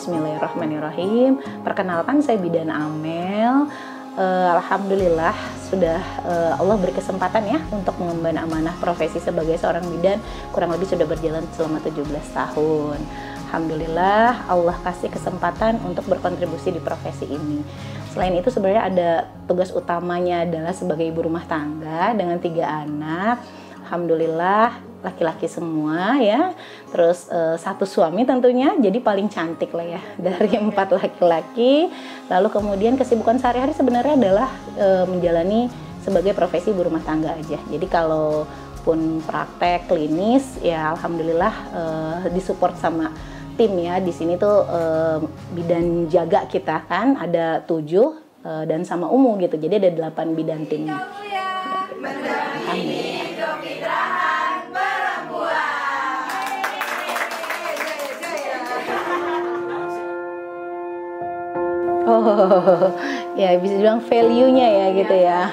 Bismillahirrahmanirrahim. Perkenalkan, saya Bidan Amel. Alhamdulillah sudah Allah beri kesempatan ya untuk mengemban amanah profesi sebagai seorang bidan, kurang lebih sudah berjalan selama 17 tahun. Alhamdulillah Allah kasih kesempatan untuk berkontribusi di profesi ini. Selain itu sebenarnya ada tugas utamanya adalah sebagai ibu rumah tangga dengan 3 anak. Alhamdulillah laki-laki semua ya, terus 1 suami tentunya, jadi paling cantik lah ya dari 4 laki-laki. Lalu kemudian kesibukan sehari-hari sebenarnya adalah menjalani sebagai profesi ibu rumah tangga aja. Jadi kalau pun praktek klinis ya alhamdulillah disupport sama tim ya. Di sini tuh bidan jaga kita kan ada 7 dan sama Umu gitu, jadi ada 8 bidan timnya. Alhamdulillah. Oh, ya bisa bilang value-nya ya gitu ya.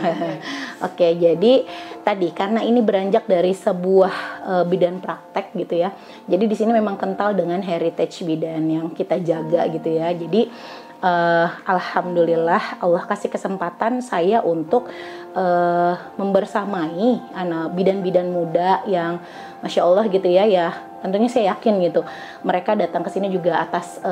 Oke, jadi tadi karena ini beranjak dari sebuah bidan praktek gitu ya. Jadi di sini memang kental dengan heritage bidan yang kita jaga gitu ya. Jadi alhamdulillah Allah kasih kesempatan saya untuk membersamai anak bidan-bidan muda yang Masya Allah gitu ya. Ya tentunya saya yakin gitu mereka datang ke sini juga atas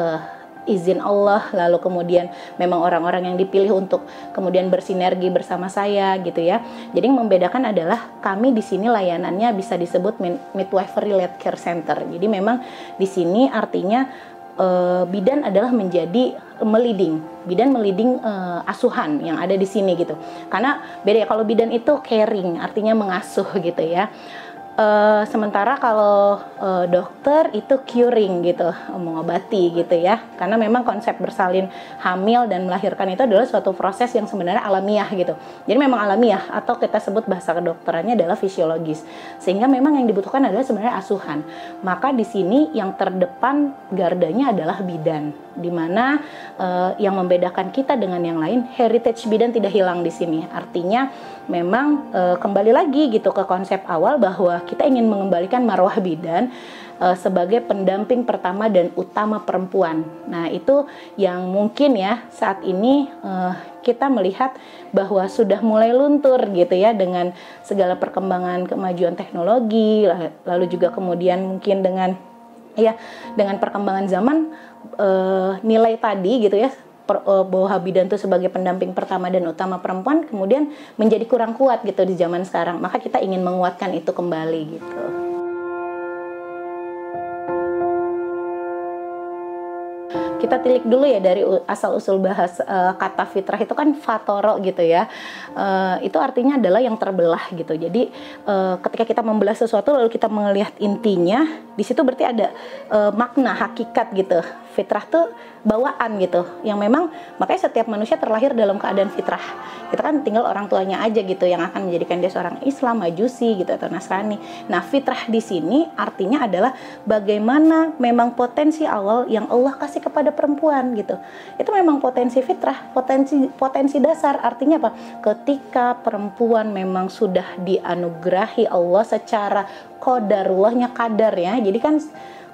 izin Allah, lalu kemudian memang orang-orang yang dipilih untuk kemudian bersinergi bersama saya gitu ya. Jadi yang membedakan adalah kami di sini layanannya bisa disebut midwifery led care center. Jadi memang di sini artinya bidan adalah menjadi bidan meliding asuhan yang ada di sini gitu. Karena beda ya, kalau bidan itu caring, artinya mengasuh gitu ya. Sementara kalau dokter itu curing gitu, mengobati gitu ya. Karena memang konsep bersalin hamil dan melahirkan itu adalah suatu proses yang sebenarnya alamiah gitu. Jadi memang alamiah atau kita sebut bahasa kedokterannya adalah fisiologis. Sehingga memang yang dibutuhkan adalah sebenarnya asuhan. Maka di sini yang terdepan gardanya adalah bidan, di mana yang membedakan kita dengan yang lain, heritage bidan tidak hilang di sini. Artinya memang kembali lagi gitu ke konsep awal bahwa kita ingin mengembalikan marwah bidan sebagai pendamping pertama dan utama perempuan. Nah itu yang mungkin ya saat ini kita melihat bahwa sudah mulai luntur gitu ya dengan segala perkembangan kemajuan teknologi, lalu juga kemudian mungkin dengan perkembangan zaman, nilai tadi gitu ya, bahwa bidan itu sebagai pendamping pertama dan utama perempuan kemudian menjadi kurang kuat gitu di zaman sekarang. Maka kita ingin menguatkan itu kembali gitu. Kita tilik dulu ya dari asal-usul bahas kata fitrah itu kan fatoro gitu ya. Itu artinya adalah yang terbelah gitu. Jadi ketika kita membelah sesuatu lalu kita melihat intinya, di situ berarti ada makna hakikat gitu. Fitrah tuh bawaan gitu, yang memang makanya setiap manusia terlahir dalam keadaan fitrah. Kita kan tinggal orang tuanya aja gitu yang akan menjadikan dia seorang Islam, Majusi gitu atau Nasrani. Nah, fitrah di sini artinya adalah bagaimana memang potensi awal yang Allah kasih kepada perempuan gitu. Itu memang potensi fitrah, potensi dasar. Artinya apa? Ketika perempuan memang sudah dianugerahi Allah secara qadarullahnya kadar ya. Jadi kan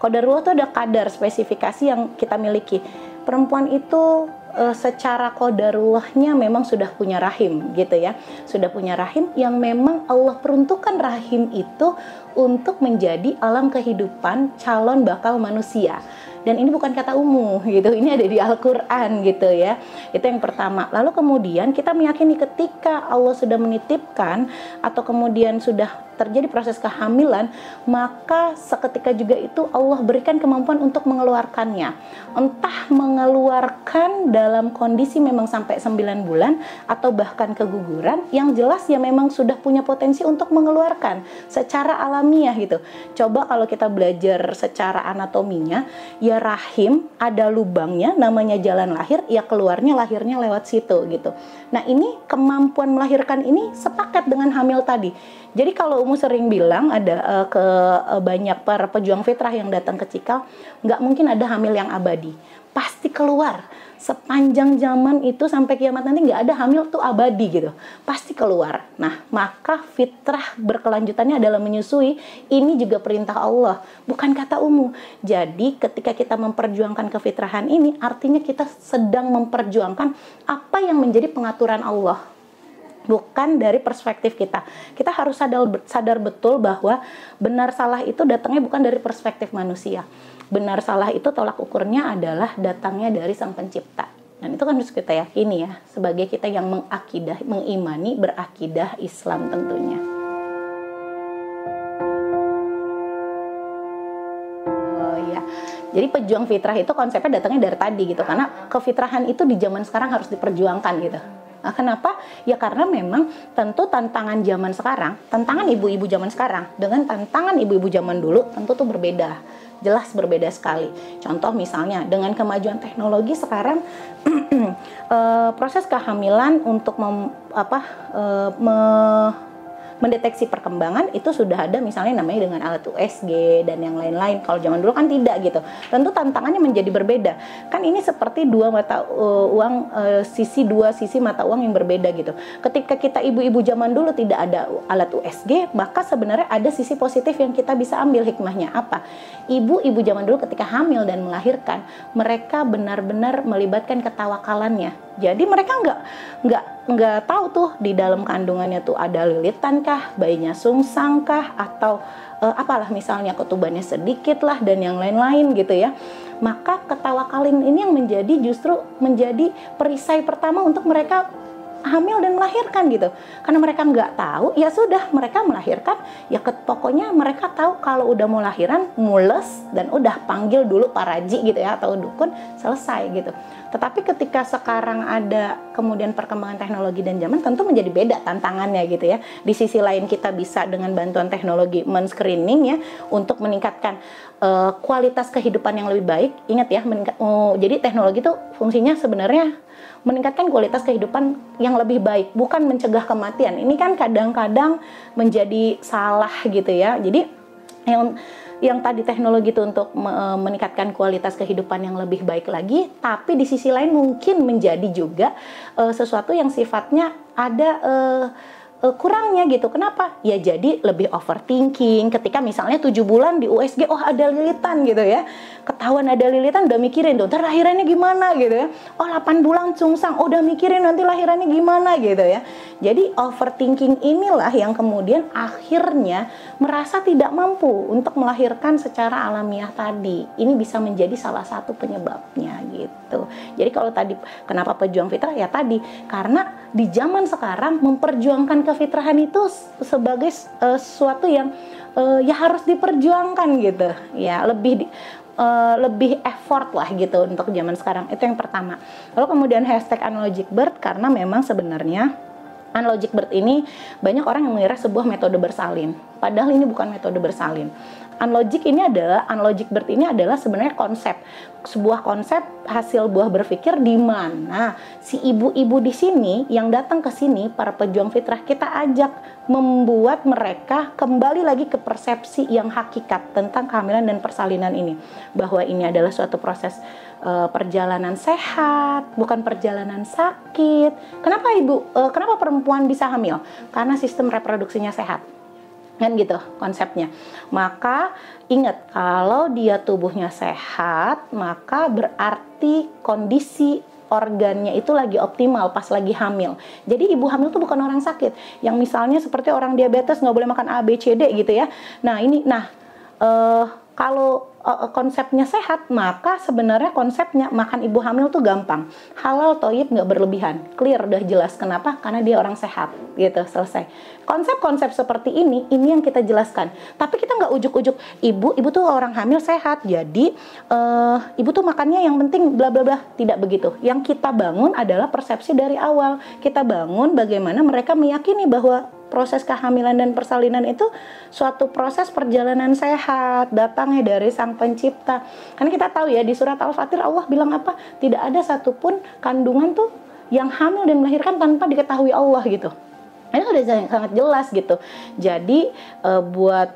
qadarullah itu ada kadar spesifikasi yang kita miliki. Perempuan itu secara qadarullahnya memang sudah punya rahim gitu ya. Sudah punya rahim yang memang Allah peruntukkan rahim itu untuk menjadi alam kehidupan calon bakal manusia. Dan ini bukan kata umum gitu, ini ada di Al-Quran gitu ya. Itu yang pertama. Lalu kemudian kita meyakini ketika Allah sudah menitipkan atau kemudian sudah terjadi proses kehamilan, maka seketika juga itu Allah berikan kemampuan untuk mengeluarkannya. Entah mengeluarkan dalam kondisi memang sampai 9 bulan atau bahkan keguguran, yang jelas ya memang sudah punya potensi untuk mengeluarkan secara alamiah gitu. Coba kalau kita belajar secara anatominya, ya rahim ada lubangnya namanya jalan lahir, ya keluarnya lahirnya lewat situ gitu. Nah ini kemampuan melahirkan ini sepakat dengan hamil tadi. Jadi kalau Umu sering bilang ada banyak para pejuang fitrah yang datang ke Cikal, nggak mungkin ada hamil yang abadi. pasti keluar. Sepanjang zaman itu sampai kiamat nanti nggak ada hamil tuh abadi gitu, pasti keluar. Nah, maka fitrah berkelanjutannya adalah menyusui. Ini juga perintah Allah, bukan kata umum. Jadi ketika kita memperjuangkan kefitrahan ini, artinya kita sedang memperjuangkan apa yang menjadi pengaturan Allah, bukan dari perspektif kita. Kita harus sadar betul bahwa benar salah itu datangnya bukan dari perspektif manusia. Benar salah itu tolak ukurnya adalah datangnya dari Sang Pencipta. Dan itu kan harus kita yakini ya, sebagai kita yang mengimani, berakidah Islam tentunya. Oh ya. Jadi pejuang fitrah itu konsepnya datangnya dari tadi gitu, karena kefitrahan itu di zaman sekarang harus diperjuangkan gitu. Nah, kenapa? Ya karena memang tentu tantangan zaman sekarang, tantangan ibu-ibu zaman sekarang dengan tantangan ibu-ibu zaman dulu tentu tuh berbeda. Jelas berbeda sekali. Contoh misalnya dengan kemajuan teknologi sekarang proses kehamilan untuk mendeteksi perkembangan itu sudah ada, misalnya namanya dengan alat USG dan yang lain-lain. Kalau zaman dulu kan tidak gitu. Tentu tantangannya menjadi berbeda. Kan ini seperti dua sisi mata uang yang berbeda gitu. Ketika kita ibu-ibu zaman dulu tidak ada alat USG, maka sebenarnya ada sisi positif yang kita bisa ambil hikmahnya. Apa? Ibu-ibu zaman dulu ketika hamil dan melahirkan, mereka benar-benar melibatkan ketawakalannya. Jadi mereka nggak tahu tuh di dalam kandungannya tuh ada lilitan kah, bayinya sungsang kah, atau apalah misalnya ketubannya sedikit lah dan yang lain-lain gitu ya. Maka ketawakalin ini yang justru menjadi perisai pertama untuk mereka hamil dan melahirkan gitu. Karena mereka nggak tahu, ya sudah mereka melahirkan, ya pokoknya mereka tahu kalau udah mau lahiran, mules dan udah panggil dulu paraji gitu ya atau dukun, selesai gitu. Tetapi ketika sekarang ada kemudian perkembangan teknologi dan zaman, tentu menjadi beda tantangannya gitu ya. Di sisi lain kita bisa dengan bantuan teknologi men-screening ya untuk meningkatkan kualitas kehidupan yang lebih baik. Ingat ya, jadi teknologi itu fungsinya sebenarnya meningkatkan kualitas kehidupan yang lebih baik, bukan mencegah kematian. Ini kan kadang-kadang menjadi salah gitu ya. Jadi yang tadi teknologi itu untuk meningkatkan kualitas kehidupan yang lebih baik lagi, tapi di sisi lain mungkin menjadi juga sesuatu yang sifatnya ada kurangnya gitu. Kenapa? Ya jadi lebih overthinking ketika misalnya 7 bulan di USG, oh ada lilitan gitu ya. Ketahuan ada lilitan udah mikirin tuh, ntar lahirannya gimana gitu ya. Oh 8 bulan sungsang, oh udah mikirin nanti lahirannya gimana gitu ya. Jadi overthinking inilah yang kemudian akhirnya merasa tidak mampu untuk melahirkan secara alamiah tadi. Ini bisa menjadi salah satu penyebabnya gitu. Jadi kalau tadi kenapa pejuang fitrah? Ya tadi karena di zaman sekarang memperjuangkan kefitrahan itu sebagai sesuatu yang ya harus diperjuangkan gitu. Ya lebih effort lah gitu untuk zaman sekarang. Itu yang pertama. Lalu kemudian hashtag Unlogic Birth, karena memang sebenarnya Unlogic Birth ini banyak orang yang mengira sebuah metode bersalin. Padahal ini bukan metode bersalin. Unlogic Birth ini adalah sebenarnya sebuah konsep hasil buah berpikir di mana si ibu-ibu di sini yang datang ke sini, para pejuang fitrah, kita ajak membuat mereka kembali lagi ke persepsi yang hakikat tentang kehamilan dan persalinan ini, bahwa ini adalah suatu proses perjalanan sehat, bukan perjalanan sakit. Kenapa perempuan bisa hamil? Karena sistem reproduksinya sehat. Kan gitu konsepnya. Maka ingat, kalau dia tubuhnya sehat, maka berarti kondisi organnya itu lagi optimal pas lagi hamil. Jadi ibu hamil itu bukan orang sakit yang misalnya seperti orang diabetes nggak boleh makan A, B, C, D gitu ya. Kalau konsepnya sehat, maka sebenarnya konsepnya makan ibu hamil tuh gampang. Halal, toyib, nggak berlebihan. Clear, udah jelas. Kenapa? Karena dia orang sehat. Gitu, selesai. Konsep-konsep seperti ini yang kita jelaskan. Tapi kita nggak ujuk-ujuk, ibu tuh orang hamil sehat. Jadi, ibu tuh makannya yang penting bla bla bla. Tidak begitu. Yang kita bangun adalah persepsi dari awal. Kita bangun bagaimana mereka meyakini bahwa proses kehamilan dan persalinan itu suatu proses perjalanan sehat, datangnya dari Sang Pencipta. Karena kita tahu ya, di surat Al-Fatir Allah bilang apa? Tidak ada satupun kandungan tuh yang hamil dan melahirkan tanpa diketahui Allah gitu. Ini sudah sangat jelas gitu. Jadi buat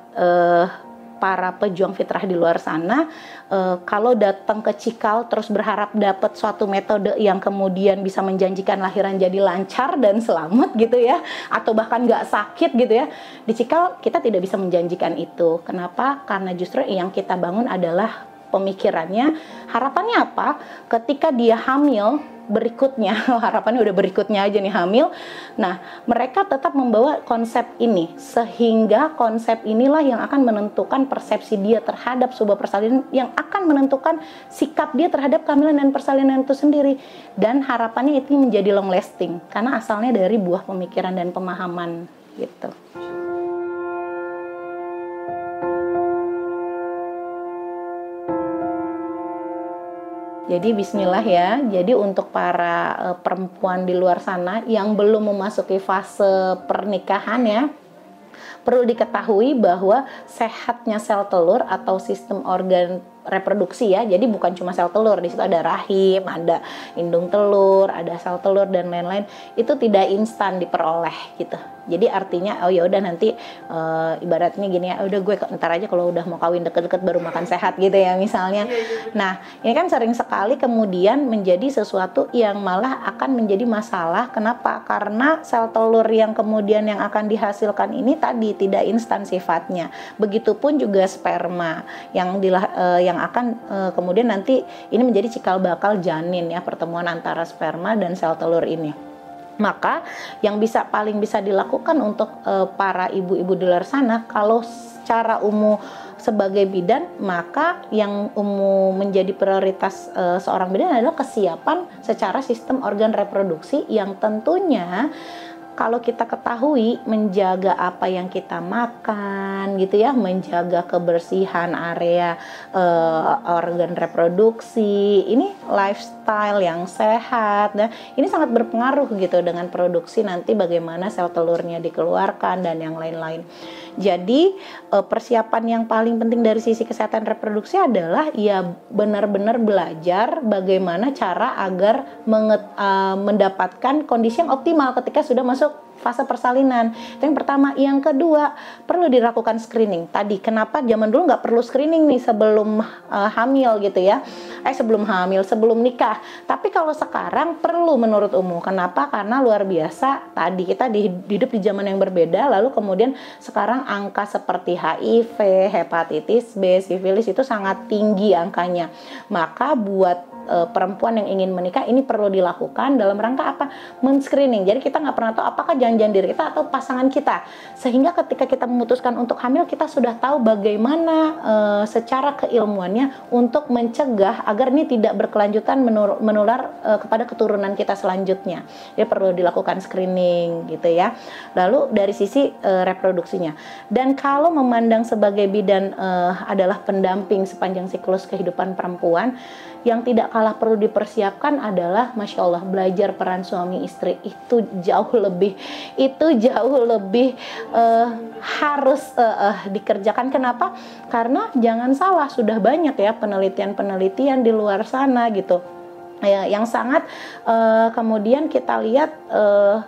para pejuang fitrah di luar sana, kalau datang ke Cikal terus berharap dapat suatu metode yang kemudian bisa menjanjikan lahiran jadi lancar dan selamat gitu ya, atau bahkan nggak sakit gitu ya, di Cikal kita tidak bisa menjanjikan itu. Kenapa? Karena justru yang kita bangun adalah pemikirannya, harapannya apa? Ketika dia hamil berikutnya, harapannya udah berikutnya aja nih hamil. Nah, mereka tetap membawa konsep ini, sehingga konsep inilah yang akan menentukan persepsi dia terhadap sebuah persalinan, yang akan menentukan sikap dia terhadap kehamilan dan persalinan itu sendiri. Dan harapannya itu menjadi long lasting, karena asalnya dari buah pemikiran dan pemahaman gitu. Jadi bismillah ya. Jadi untuk para perempuan di luar sana yang belum memasuki fase pernikahan ya, perlu diketahui bahwa sehatnya sel telur atau sistem organ reproduksi ya. Jadi bukan cuma sel telur, di situ ada rahim, ada indung telur, ada sel telur dan lain-lain. Itu tidak instan diperoleh gitu. Jadi artinya oh ya udah nanti ibaratnya gini ya, udah gue ntar aja kalau udah mau kawin deket-deket baru makan sehat gitu ya misalnya. Nah, ini kan sering sekali kemudian menjadi sesuatu yang malah akan menjadi masalah. Kenapa? Karena sel telur yang kemudian yang akan dihasilkan ini tadi tidak instan sifatnya. Begitupun juga sperma yang akan kemudian nanti ini menjadi cikal bakal janin ya, pertemuan antara sperma dan sel telur ini. Maka yang paling bisa dilakukan untuk para ibu-ibu di luar sana, kalau secara umum sebagai bidan, maka yang umum menjadi prioritas seorang bidan adalah kesiapan secara sistem organ reproduksi, yang tentunya kalau kita ketahui menjaga apa yang kita makan gitu ya, menjaga kebersihan area organ reproduksi, ini lifestyle yang sehat, dan ini sangat berpengaruh gitu dengan produksi nanti bagaimana sel telurnya dikeluarkan dan yang lain-lain. Jadi persiapan yang paling penting dari sisi kesehatan reproduksi adalah ya benar-benar belajar bagaimana cara agar mendapatkan kondisi yang optimal ketika sudah masuk fase persalinan. Itu yang pertama. Yang kedua, perlu dilakukan screening. Tadi kenapa zaman dulu nggak perlu screening nih sebelum hamil gitu ya, sebelum hamil, sebelum nikah. Tapi kalau sekarang perlu menurut umum. Kenapa? Karena luar biasa tadi kita hidup di zaman yang berbeda, lalu kemudian sekarang angka seperti HIV, hepatitis B, sifilis itu sangat tinggi angkanya. Maka buat perempuan yang ingin menikah ini perlu dilakukan dalam rangka apa? Men-screening. Jadi kita nggak pernah tahu apakah jangan-jangan diri kita atau pasangan kita, sehingga ketika kita memutuskan untuk hamil kita sudah tahu bagaimana secara keilmuannya untuk mencegah agar ini tidak berkelanjutan menular kepada keturunan kita selanjutnya. Jadi perlu dilakukan screening gitu ya. Lalu dari sisi reproduksinya, dan kalau memandang sebagai bidan adalah pendamping sepanjang siklus kehidupan perempuan, yang tidak kalah perlu dipersiapkan adalah Masya Allah, belajar peran suami istri itu jauh lebih harus dikerjakan. Kenapa? Karena jangan salah, sudah banyak ya penelitian di luar sana gitu ya, yang sangat kemudian kita lihat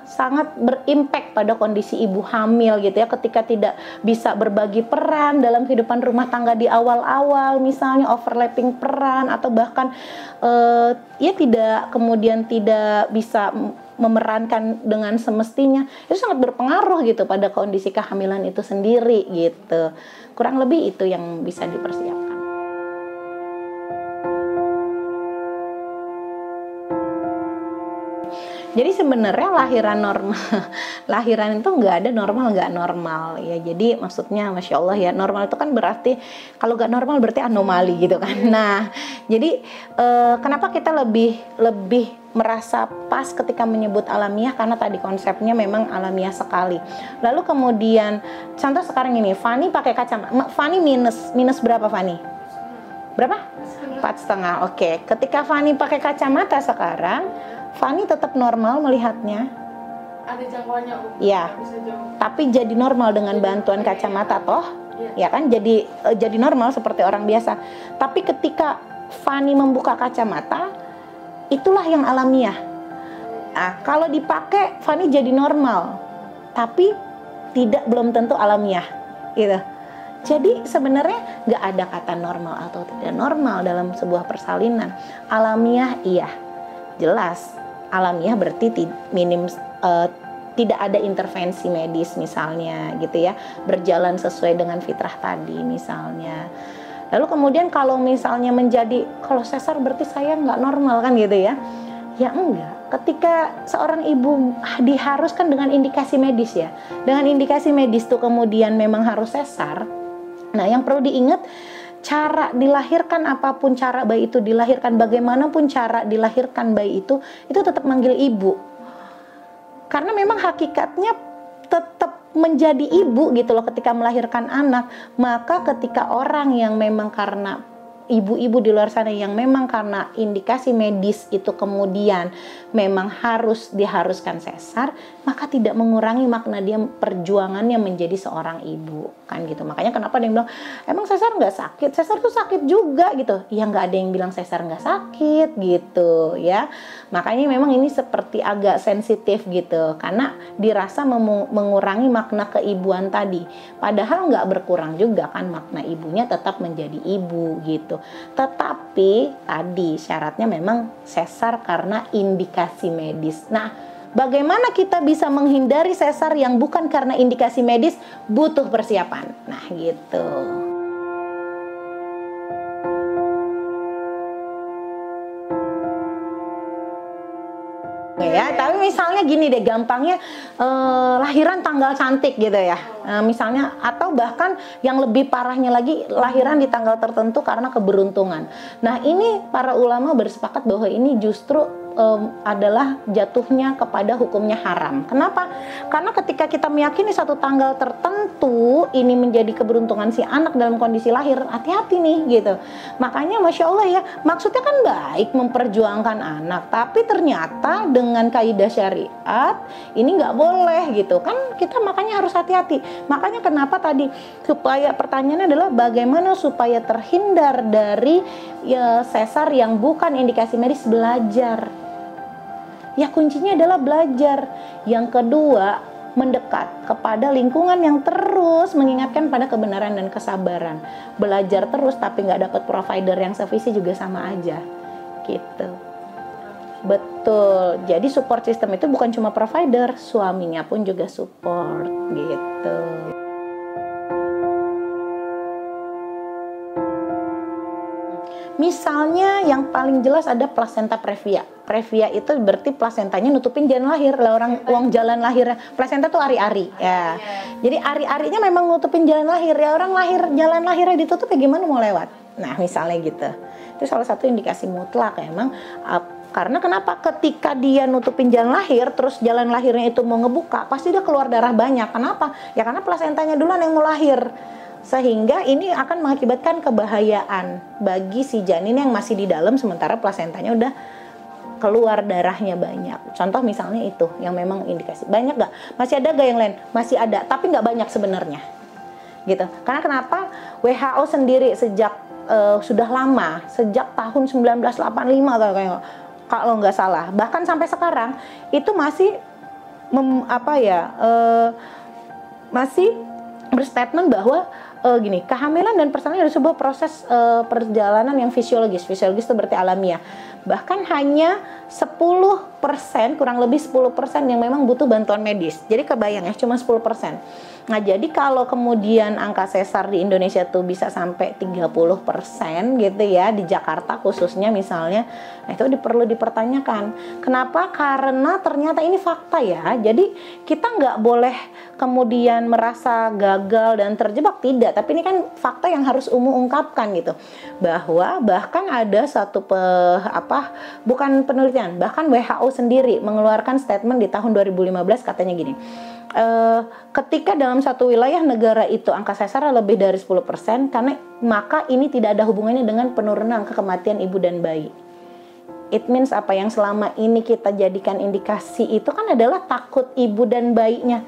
sangat berimpact pada kondisi ibu hamil gitu ya, ketika tidak bisa berbagi peran dalam kehidupan rumah tangga di awal-awal, misalnya overlapping peran, atau bahkan ya tidak bisa memerankan dengan semestinya, itu sangat berpengaruh gitu pada kondisi kehamilan itu sendiri gitu. Kurang lebih itu yang bisa dipersiapkan. Jadi sebenarnya lahiran itu nggak ada normal nggak normal ya. Jadi maksudnya Masya Allah ya, normal itu kan berarti kalau nggak normal berarti anomali gitu kan. Nah jadi kenapa kita lebih merasa pas ketika menyebut alamiah, karena tadi konsepnya memang alamiah sekali. Lalu kemudian contoh sekarang ini, Fani pakai kacamata. Fani minus berapa Fani? Berapa? 4,5. Oke. Ketika Fani pakai kacamata sekarang, Fani tetap normal melihatnya. Ada jangkauannya. Ya. Tapi jadi normal dengan bantuan kacamata toh? Ya kan, jadi normal seperti orang biasa. Tapi ketika Fani membuka kacamata, itulah yang alamiah. Nah, kalau dipakai Fani jadi normal, tapi belum tentu alamiah gitu. Jadi sebenarnya nggak ada kata normal atau tidak normal dalam sebuah persalinan. Alamiah iya, jelas. Alamiah berarti tidak ada intervensi medis misalnya gitu ya, berjalan sesuai dengan fitrah tadi misalnya. Lalu kemudian kalau misalnya menjadi kalau sesar berarti saya nggak normal kan gitu ya. Ya enggak, ketika seorang ibu diharuskan dengan indikasi medis ya, dengan indikasi medis tuh kemudian memang harus sesar. Nah yang perlu diingat, cara dilahirkan apapun cara bayi itu dilahirkan, bagaimanapun cara dilahirkan bayi itu tetap manggil ibu. Karena memang hakikatnya tetap menjadi ibu gitu loh ketika melahirkan anak. Maka ketika orang yang memang karena ibu-ibu di luar sana yang memang karena indikasi medis itu kemudian memang diharuskan sesar, maka tidak mengurangi makna dia perjuangannya menjadi seorang ibu kan gitu. Makanya kenapa dia bilang emang sesar nggak sakit? Sesar tuh sakit juga gitu. Ya nggak ada yang bilang sesar nggak sakit gitu ya. Makanya memang ini seperti agak sensitif gitu karena dirasa mengurangi makna keibuan tadi. Padahal nggak berkurang juga kan, makna ibunya tetap menjadi ibu gitu. Tetapi tadi syaratnya memang sesar karena indikasi medis. Nah, bagaimana kita bisa menghindari sesar yang bukan karena indikasi medis? Butuh persiapan. Nah, gitu. Ya, tapi misalnya gini deh, gampangnya lahiran tanggal cantik gitu ya, misalnya, atau bahkan yang lebih parahnya lagi lahiran di tanggal tertentu karena keberuntungan. Nah ini para ulama bersepakat bahwa ini justru adalah jatuhnya kepada hukumnya haram. Kenapa? Karena ketika kita meyakini satu tanggal tertentu ini menjadi keberuntungan si anak dalam kondisi lahir, hati-hati nih gitu. Makanya Masya Allah ya, maksudnya kan baik memperjuangkan anak, tapi ternyata dengan kaidah syariat ini nggak boleh gitu kan, kita makanya harus hati-hati. Makanya kenapa tadi supaya pertanyaannya adalah bagaimana supaya terhindar dari sesar yang bukan indikasi medis? Belajar. Ya kuncinya adalah belajar. Yang kedua, mendekat kepada lingkungan yang terus mengingatkan pada kebenaran dan kesabaran. Belajar terus tapi nggak dapat provider yang sevisi juga sama aja gitu. Betul. Jadi support system itu bukan cuma provider, suaminya pun juga support gitu. Misalnya yang paling jelas ada plasenta previa. Previa itu berarti plasentanya nutupin jalan lahir. Lah orang uang jalan lahirnya plasenta tuh ari-ari ya. Jadi ari-arinya memang nutupin jalan lahir. Ya orang lahir jalan lahirnya ditutup ya gimana mau lewat. Nah, misalnya gitu. Itu salah satu indikasi mutlak ya, emang karena kenapa? Ketika dia nutupin jalan lahir, terus jalan lahirnya itu mau ngebuka, pasti dia keluar darah banyak. Kenapa? Ya karena plasentanya duluan yang mau lahir. Sehingga ini akan mengakibatkan kebahayaan bagi si janin yang masih di dalam sementara plasentanya udah keluar darahnya banyak. Contoh misalnya itu yang memang indikasi. Banyak gak? Masih ada gak yang lain? Masih ada, tapi gak banyak sebenarnya gitu. Karena kenapa? WHO sendiri sejak sudah lama, sejak tahun 1985 kalau nggak salah, bahkan sampai sekarang itu masih masih berstatement bahwa gini, kehamilan dan persalinan adalah sebuah proses perjalanan yang fisiologis. Fisiologis itu berarti alamiah. Bahkan hanya 10%, kurang lebih 10% yang memang butuh bantuan medis. Jadi kebayang ya, cuma 10%. Nah, jadi kalau kemudian angka sesar di Indonesia tuh bisa sampai 30% gitu ya, di Jakarta khususnya misalnya, nah itu perlu dipertanyakan. Kenapa? Karena ternyata ini fakta ya. Jadi kita nggak boleh kemudian merasa gagal dan terjebak, tidak. Tapi ini kan fakta yang harus ungkapkan gitu. Bahwa bahkan ada satu bukan penelitian, bahkan WHO sendiri mengeluarkan statement di tahun 2015 katanya gini. Ketika dalam satu wilayah negara itu angka sesar lebih dari 10%, karena maka ini tidak ada hubungannya dengan penurunan angka kematian ibu dan bayi. It means apa yang selama ini kita jadikan indikasi itu kan adalah takut ibu dan bayinya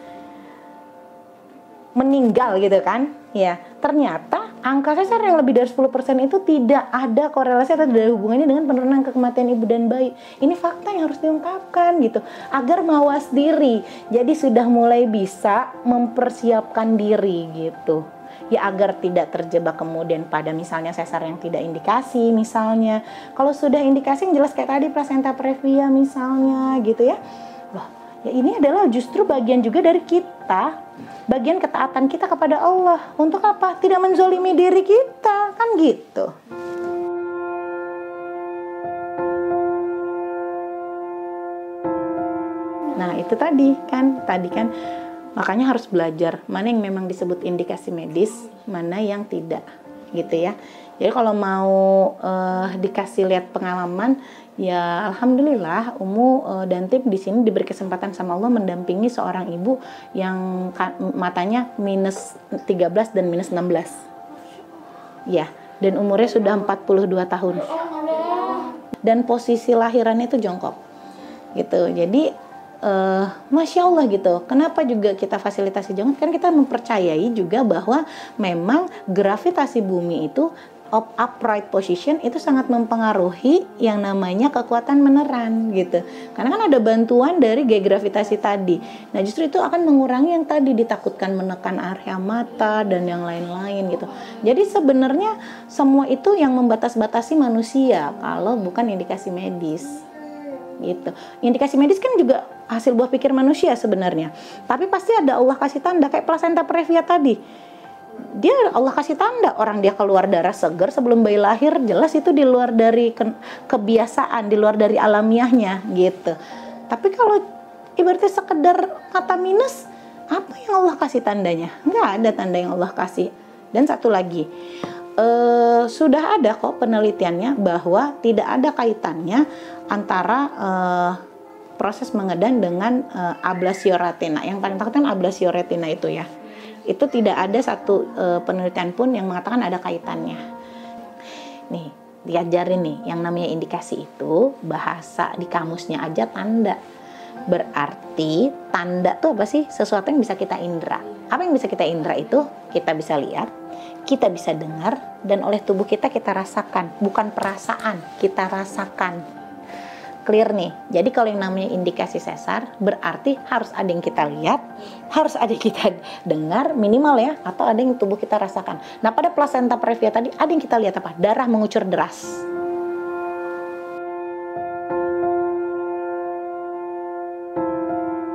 meninggal gitu kan. Ya, ternyata angka sesar yang lebih dari 10% itu tidak ada korelasi atau tidak ada hubungannya dengan penurunan kematian ibu dan bayi. Ini fakta yang harus diungkapkan gitu, agar mawas diri. Jadi sudah mulai bisa mempersiapkan diri gitu. ya agar tidak terjebak kemudian pada misalnya sesar yang tidak indikasi misalnya. Kalau sudah indikasi yang jelas kayak tadi plasenta previa misalnya gitu ya. Loh, ya ini adalah justru bagian juga dari kita, bagian ketaatan kita kepada Allah. Untuk apa? Tidak menzolimi diri kita, kan gitu. Nah itu tadi kan makanya harus belajar mana yang memang disebut indikasi medis, mana yang tidak, gitu ya. Jadi kalau mau dikasih lihat pengalaman, ya alhamdulillah dan tim di sini diberi kesempatan sama Allah mendampingi seorang ibu yang matanya minus 13 dan minus 16. Ya, dan umurnya sudah 42 tahun. Dan posisi lahirannya itu jongkok. Gitu. Jadi Masya Allah gitu. Kenapa juga kita fasilitasi jongkok? Kan kita mempercayai juga bahwa memang gravitasi bumi itu upright position itu sangat mempengaruhi yang namanya kekuatan meneran gitu. Karena kan ada bantuan dari gaya gravitasi tadi. Nah justru itu akan mengurangi yang tadi ditakutkan menekan area mata dan yang lain-lain gitu. Jadi sebenarnya semua itu yang membatas-batasi manusia kalau bukan indikasi medis. Gitu. Indikasi medis kan juga hasil buah pikir manusia sebenarnya. Tapi pasti ada Allah kasih tanda kayak plasenta previa tadi. Dia Allah kasih tanda orang dia keluar darah segar sebelum bayi lahir, jelas itu di luar dari kebiasaan, di luar dari alamiahnya gitu. Tapi kalau ibaratnya sekedar mata minus, apa yang Allah kasih tandanya? Nggak ada tanda yang Allah kasih. Dan satu lagi, sudah ada kok penelitiannya bahwa tidak ada kaitannya antara proses mengedan dengan ablasio retina. Yang paling takut kan ablasio retina itu ya. Itu tidak ada satu penelitian pun yang mengatakan ada kaitannya. Nih, diajarin nih, yang namanya indikasi itu bahasa di kamusnya aja tanda. Berarti tanda tuh apa sih? Sesuatu yang bisa kita indra. Apa yang bisa kita indra itu? Kita bisa lihat, kita bisa dengar, dan oleh tubuh kita rasakan. Bukan perasaan, kita rasakan. Clear nih. Jadi kalau yang namanya indikasi sesar berarti harus ada yang kita lihat, harus ada yang kita dengar minimal ya, atau ada yang tubuh kita rasakan. Nah pada plasenta previa tadi ada yang kita lihat apa? Darah mengucur deras.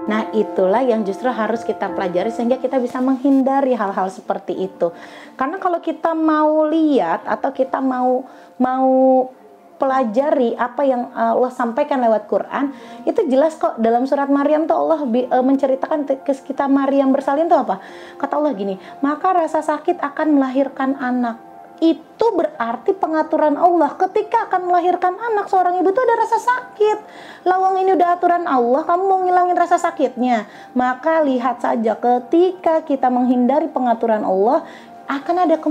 Nah itulah yang justru harus kita pelajari sehingga kita bisa menghindari hal-hal seperti itu. Karena kalau kita mau lihat atau kita mau pelajari apa yang Allah sampaikan lewat Quran, itu jelas kok dalam surat Maryam tuh Allah menceritakan ke kita Maryam bersalin tuh apa? Kata Allah gini, maka rasa sakit akan melahirkan anak. Itu berarti pengaturan Allah. Ketika akan melahirkan anak, seorang ibu itu ada rasa sakit. Lawang ini udah aturan Allah, kamu mau ngilangin rasa sakitnya. Maka lihat saja ketika kita menghindari pengaturan Allah, akan ada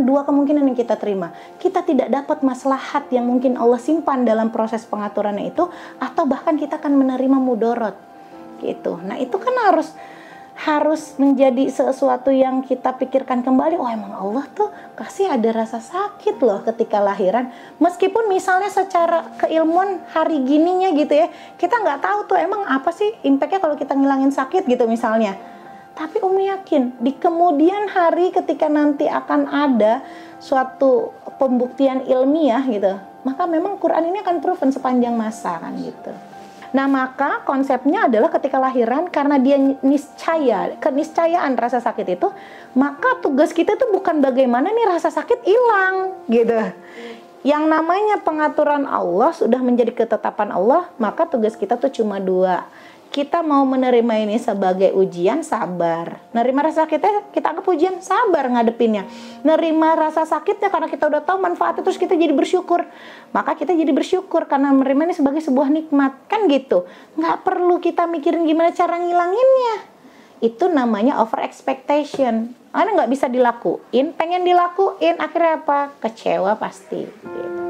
dua kemungkinan yang kita terima. Kita tidak dapat maslahat yang mungkin Allah simpan dalam proses pengaturannya itu, atau bahkan kita akan menerima mudorot gitu. Nah itu kan harus menjadi sesuatu yang kita pikirkan kembali. Oh emang Allah tuh kasih ada rasa sakit loh ketika lahiran. Meskipun misalnya secara keilmuan hari gininya gitu ya, kita nggak tahu tuh emang apa sih impactnya kalau kita ngilangin sakit gitu misalnya. Tapi Umi yakin di kemudian hari ketika nanti akan ada suatu pembuktian ilmiah gitu, maka memang Quran ini akan proven sepanjang masa kan gitu. Nah maka konsepnya adalah ketika lahiran, karena dia keniscayaan rasa sakit itu, maka tugas kita itu bukan bagaimana nih rasa sakit hilang gitu. Yang namanya pengaturan Allah sudah menjadi ketetapan Allah, maka tugas kita tuh cuma dua. Kita mau menerima ini sebagai ujian, sabar. Nerima rasa sakitnya, kita anggap ujian, sabar ngadepinnya. Nerima rasa sakitnya karena kita udah tahu manfaatnya, terus kita jadi bersyukur. Maka kita jadi bersyukur karena menerima ini sebagai sebuah nikmat. Kan gitu. Nggak perlu kita mikirin gimana cara ngilanginnya. Itu namanya over expectation. Karena nggak bisa dilakuin, pengen dilakuin, akhirnya apa? Kecewa pasti. Gitu.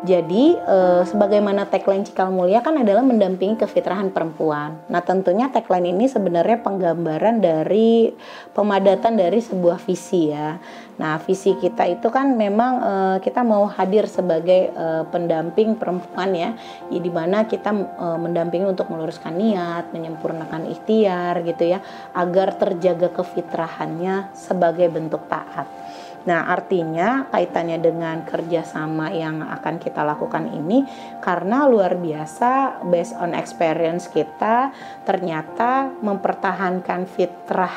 Jadi sebagaimana tagline Cikal Mulia kan adalah mendampingi kefitrahan perempuan. Nah tentunya tagline ini sebenarnya penggambaran dari pemadatan dari sebuah visi ya. Nah visi kita itu kan memang kita mau hadir sebagai pendamping perempuan ya, di mana kita mendampingi untuk meluruskan niat, menyempurnakan ikhtiar gitu ya, agar terjaga kefitrahannya sebagai bentuk taat. Nah, artinya kaitannya dengan kerjasama yang akan kita lakukan ini karena luar biasa based on experience kita ternyata mempertahankan fitrah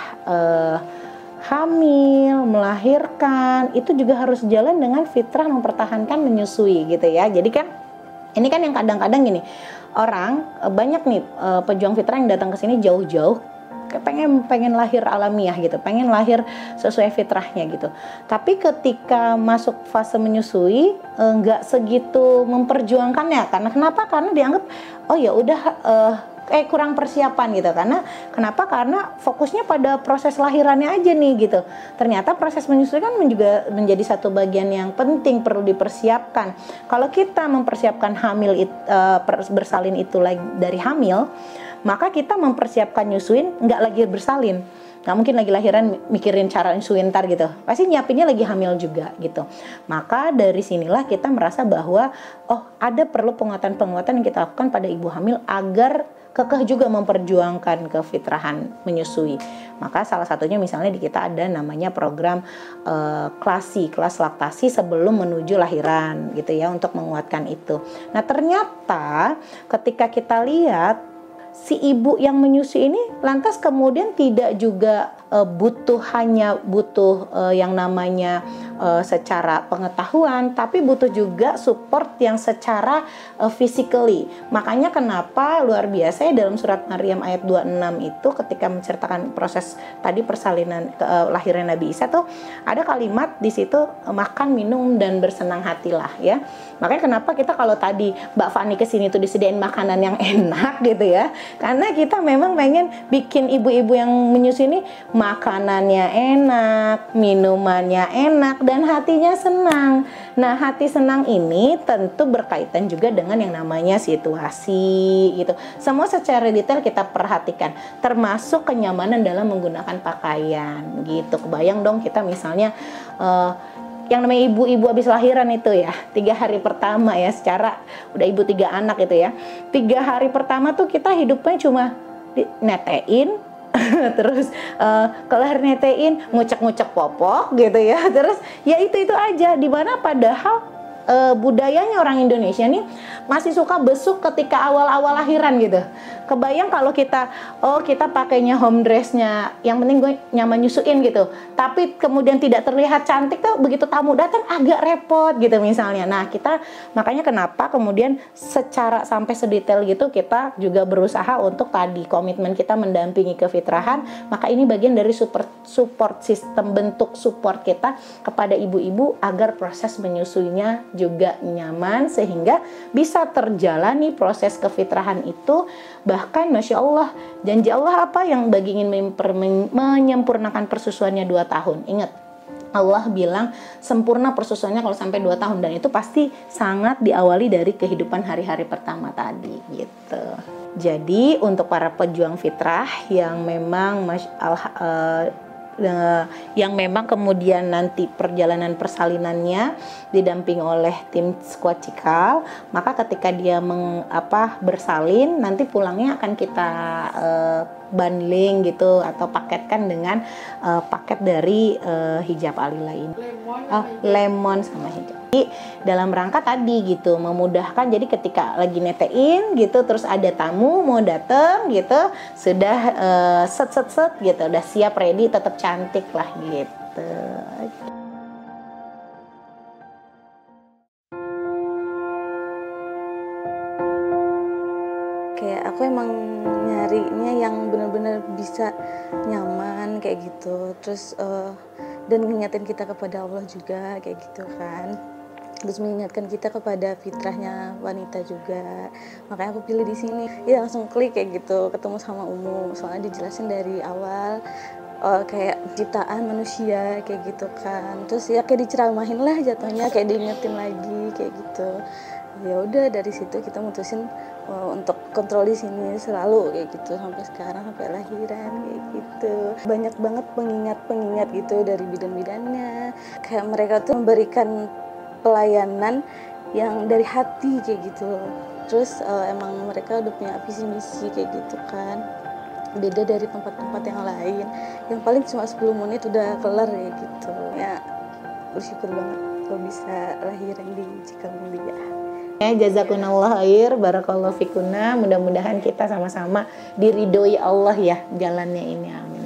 hamil, melahirkan itu juga harus jalan dengan fitrah mempertahankan menyusui gitu ya. Jadi kan ini kan yang kadang-kadang gini, orang banyak nih pejuang fitrah yang datang ke sini jauh-jauh pengen lahir alamiah gitu, pengen lahir sesuai fitrahnya gitu. Tapi ketika masuk fase menyusui nggak segitu memperjuangkannya. Karena kenapa? Karena dianggap oh ya udah kurang persiapan gitu. Kenapa? Karena fokusnya pada proses lahirannya aja nih gitu. Ternyata proses menyusui kan juga menjadi satu bagian yang penting perlu dipersiapkan. Kalau kita mempersiapkan hamil bersalin itu dari hamil, maka kita mempersiapkan nyusuin nggak lagi bersalin, nggak mungkin lagi lahiran mikirin cara nyusuin ntar gitu, pasti nyiapinnya lagi hamil juga gitu. Maka dari sinilah kita merasa bahwa oh ada perlu penguatan-penguatan yang kita lakukan pada ibu hamil agar kekeh juga memperjuangkan kefitrahan menyusui. Maka salah satunya misalnya di kita ada namanya program kelas laktasi sebelum menuju lahiran gitu ya, untuk menguatkan itu. Nah ternyata ketika kita lihat si ibu yang menyusui ini lantas kemudian tidak juga hanya butuh yang namanya secara pengetahuan, tapi butuh juga support yang secara physically. Makanya kenapa luar biasa ya dalam surat Maryam ayat 26 itu ketika menceritakan proses tadi persalinan lahirnya Nabi Isa tuh ada kalimat di situ makan, minum dan bersenang hatilah ya. Makanya kenapa kita kalau tadi Mbak Fani kesini tuh disediain makanan yang enak gitu ya, karena kita memang pengen bikin ibu-ibu yang menyusui ini makanannya enak, minumannya enak, dan hatinya senang. Nah, hati senang ini tentu berkaitan juga dengan yang namanya situasi gitu. Semua secara detail kita perhatikan, termasuk kenyamanan dalam menggunakan pakaian gitu. Kebayang dong kita misalnya yang namanya ibu-ibu habis lahiran itu ya, 3 hari pertama ya, secara udah ibu 3 anak itu ya, 3 hari pertama tuh kita hidupnya cuma netein terus kelar netein, ngucek-ngucek popok gitu ya, terus ya itu aja. Dimana padahal budayanya orang Indonesia nih masih suka besuk ketika awal-awal lahiran gitu. Kebayang kalau kita pakainya home dressnya, yang penting gue nyaman nyusuin gitu, tapi kemudian tidak terlihat cantik tuh begitu tamu datang agak repot gitu misalnya. Nah kita makanya kenapa kemudian secara sampai sedetail gitu kita juga berusaha untuk tadi komitmen kita mendampingi kefitrahan. Maka ini bagian dari support sistem, bentuk support kita kepada ibu-ibu agar proses menyusuinya juga nyaman sehingga bisa terjalani proses kefitrahan itu. Bahkan Masya Allah, janji Allah apa yang bagi ingin menyempurnakan persusuannya 2 tahun. Ingat, Allah bilang sempurna persusuannya kalau sampai 2 tahun, dan itu pasti sangat diawali dari kehidupan hari-hari pertama tadi gitu. Jadi untuk para pejuang fitrah yang memang yang memang kemudian nanti perjalanan persalinannya didampingi oleh tim Squad Cikal, maka ketika dia bersalin nanti pulangnya akan kita bundling gitu atau paketkan dengan paket dari hijab alila ini, lemon sama hijab. Jadi dalam rangka tadi gitu memudahkan, jadi ketika lagi netein gitu terus ada tamu mau dateng gitu sudah set gitu, udah siap ready, tetap cantik lah gitu. Kayak aku emang nyarinya yang benar-benar bisa nyaman kayak gitu, terus dan ngingetin kita kepada Allah juga kayak gitu kan, terus mengingatkan kita kepada fitrahnya wanita juga. Makanya aku pilih di sini ya, langsung klik kayak gitu, ketemu sama Umu, soalnya dijelasin dari awal kayak ciptaan manusia kayak gitu kan, terus ya kayak diceramahin lah jatuhnya, kayak diingetin lagi kayak gitu. Ya udah dari situ kita mutusin untuk kontrol di sini selalu kayak gitu sampai sekarang, sampai lahiran kayak gitu. Banyak banget pengingat gitu dari bidan-bidannya. Kayak mereka tuh memberikan pelayanan yang dari hati kayak gitu. Terus emang mereka udah punya visi misi kayak gitu kan. Beda dari tempat-tempat yang lain yang paling cuma 10 menit udah kelar ya gitu. Ya bersyukur banget kalau bisa lahiran di Cikamulia. Ya, jazakunallah khair, barakallahu fikuna. Mudah-mudahan kita sama-sama diridhoi Allah ya jalannya ini. Amin.